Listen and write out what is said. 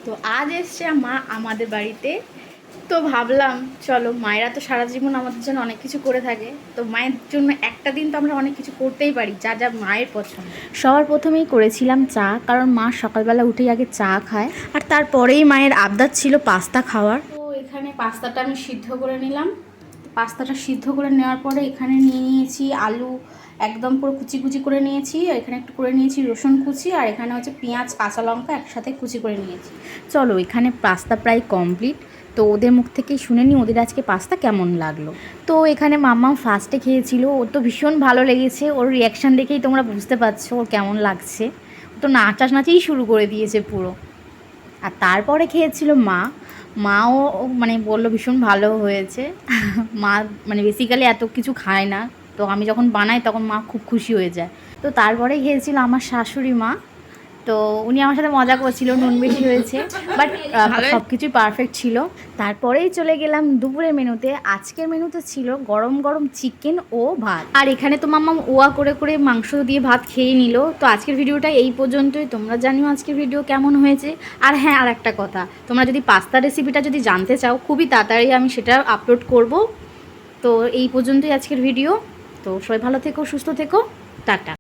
তো আজ এসছে মা আমাদের বাড়িতে। তো ভাবলাম চলো, মায়েরা তো সারা জীবন আমাদের জন্য অনেক কিছু করে থাকে, তো মায়ের জন্য একটা দিন তো আমরা অনেক কিছু করতেই পারি যা যা মায়ের পছন্দ। সবার প্রথমেই করেছিলাম চা, কারণ মা সকালবেলা উঠেই আগে চা খায়, আর তারপরেই মায়ের আবদার ছিল পাস্তা খাওয়ার। তো এখানে পাস্তাটা আমি সিদ্ধ করে নিলাম। পাস্তাটা সিদ্ধ করে নেওয়ার পরে এখানে নিয়ে নিয়েছি আলু, একদম পুরো কুচি কুচি করে নিয়েছি। এখানে একটু করে নিয়েছি রসুন কুচি, আর এখানে হচ্ছে পেঁয়াজ কাঁচা লঙ্কা একসাথে কুচি করে নিয়েছি। চলো, এখানে পাস্তা প্রায় কমপ্লিট। তো ওদের মুখ থেকেই শুনে নিই ওদের আজকে পাস্তা কেমন লাগলো। তো এখানে মাম্মা ফার্স্টে খেয়েছিল, ওর তো ভীষণ ভালো লেগেছে। ওর রিয়াকশান দেখেই তোমরা বুঝতে পারছো ওর কেমন লাগছে। ও তো নাচাই শুরু করে দিয়েছে পুরো। আর তারপরে খেয়েছিল মা। মাও মানে বললো ভীষণ ভালো হয়েছে। মা মানে বেসিক্যালি এত কিছু খায় না, তো আমি যখন বানাই তখন মা খুব খুশি হয়ে যায়। তো তারপরে খেয়েছিল আমার শাশুড়ি মা। তো উনি আমার সাথে মজা করছিল নুন বেশি হয়েছে, বাট সব কিছুই পারফেক্ট ছিল। তারপরেই চলে গেলাম দুপুরের মেনুতে। আজকের মেনুতে ছিল গরম গরম চিকেন ও ভাত। আর এখানে তো মাম্মা ওয়া করে করে মাংস দিয়ে ভাত খেয়ে নিল। তো আজকের ভিডিওটা এই পর্যন্তই। তোমরা জানিও আজকের ভিডিও কেমন হয়েছে। আর হ্যাঁ, আর একটা কথা, তোমরা যদি পাস্তা রেসিপিটা যদি জানতে চাও, খুবই তাড়াতাড়ি আমি সেটা আপলোড করব। তো এই পর্যন্তই আজকের ভিডিও। তো সবাই ভালো থেকো, সুস্থ থেকো, টাটা।